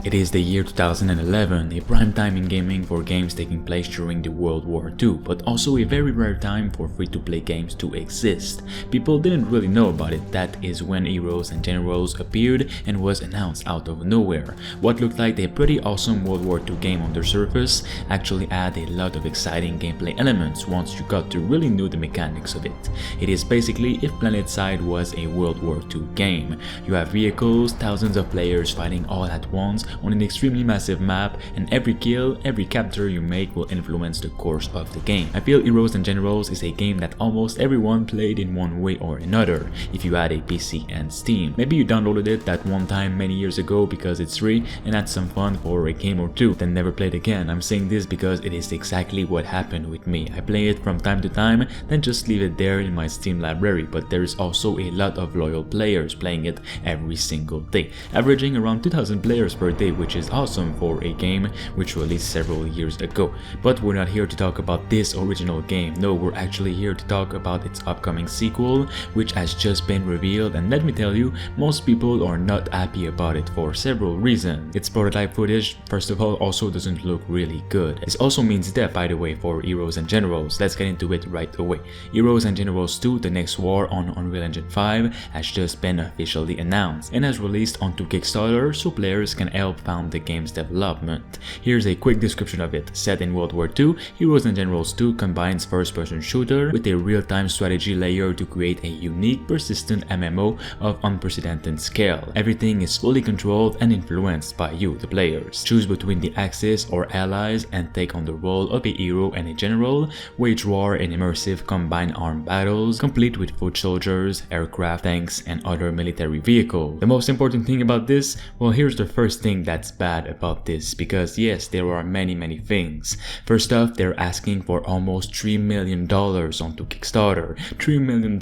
It is the year 2011, a prime time in gaming for games taking place during the World War II, but also a very rare time for free-to-play games to exist. People didn't really know about it. That is when Heroes and Generals appeared and was announced out of nowhere. What looked like a pretty awesome World War II game on the surface actually had a lot of exciting gameplay elements once you got to really know the mechanics of it. It is basically if PlanetSide was a World War II game. You have vehicles, thousands of players fighting all at once on an extremely massive map, and every kill, every capture you make will influence the course of the game. I feel Heroes and Generals is a game that almost everyone played in one way or another if you had a PC and Steam. Maybe you downloaded it that one time many years ago because it's free and had some fun for a game or two, then never played again. I'm saying this because it is exactly what happened with me. I play it from time to time, then just leave it there in my Steam library, but there is also a lot of loyal players playing it every single day, averaging around 2,000 players per day, which is awesome for a game which released several years ago. But we're not here to talk about this original game. No, we're actually here to talk about its upcoming sequel, which has just been revealed, and let me tell you, most people are not happy about it for several reasons. Its prototype footage, first of all, also doesn't look really good. This also means death, by the way, for Heroes and Generals. Let's get into it right away. Heroes and Generals 2, The Next War on Unreal Engine 5 has just been officially announced and has released onto Kickstarter so players can help fund the game's development. Here's a quick description of it. Set in World War II, Heroes and Generals 2 combines first-person shooter with a real-time strategy layer to create a unique, persistent MMO of unprecedented scale. Everything is fully controlled and influenced by you, the players. Choose between the Axis or allies and take on the role of a hero and a general, wage war and immersive combined armed battles, complete with foot soldiers, aircraft, tanks, and other military vehicles. The most important thing about this, well, here's the first thing that's bad about this, because yes, there are many things. First off, they're asking for almost $3 million onto Kickstarter. $3 million.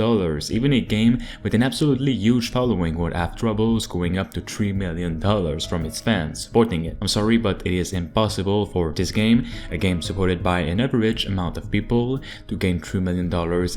Even a game with an absolutely huge following would have troubles going up to $3 million from its fans supporting it. I'm sorry, but it is impossible for this game, a game supported by an average amount of people, to gain $3 million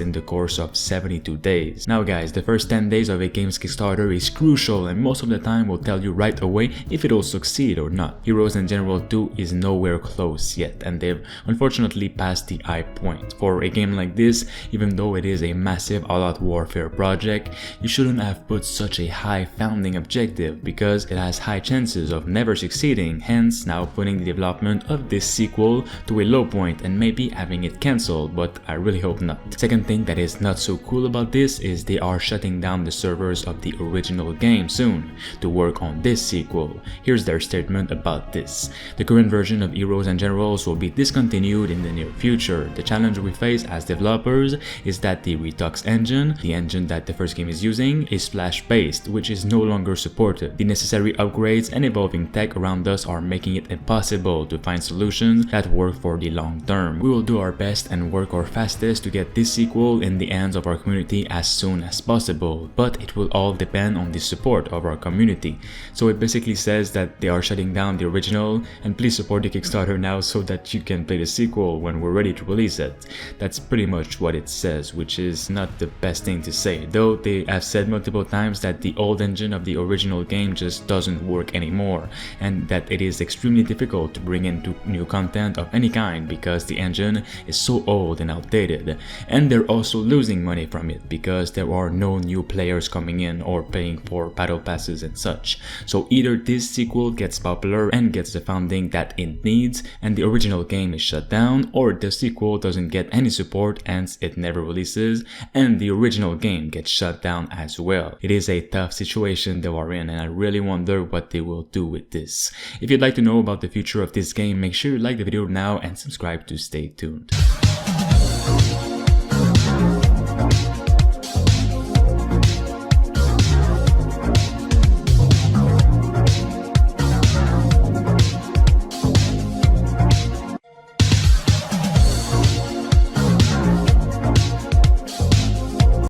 in the course of 72 days. Now guys, the first 10 days of a game's Kickstarter is crucial, and most of the time will tell you right away if it will succeed or not. Heroes and General 2 is nowhere close yet, and they've unfortunately passed the high point. For a game like this, even though it is a massive all-out warfare project, you shouldn't have put such a high founding objective because it has high chances of never succeeding, hence now putting the development of this sequel to a low point and maybe having it cancelled, but I really hope not. Second thing that is not so cool about this is they are shutting down the servers of the original game soon to work on this sequel. Here's their statement about this. The current version of Heroes and Generals will be discontinued in the near future. The challenge we face as developers is that the Redux engine, the engine that the first game is using, is Flash-based, which is no longer supported. The necessary upgrades and evolving tech around us are making it impossible to find solutions that work for the long term. We will do our best and work our fastest to get this sequel in the hands of our community as soon as possible, but it will all depend on the support of our community. So it basically says that they are shutting down the original, and please support the Kickstarter now so that you can play the sequel when we're ready to release it. That's pretty much what it says, which is not the best thing to say, though they have said multiple times that the old engine of the original game just doesn't work anymore, and that it is extremely difficult to bring into new content of any kind because the engine is so old and outdated. And they're also losing money from it because there are no new players coming in or paying for battle passes and such. So either this sequel gets popular and gets the funding that it needs and the original game is shut down, or the sequel doesn't get any support, hence it never releases, and the original game gets shut down as well. It is a tough situation they are in, and I really wonder what they will do with this. If you'd like to know about the future of this game, make sure you like the video now and subscribe to stay tuned.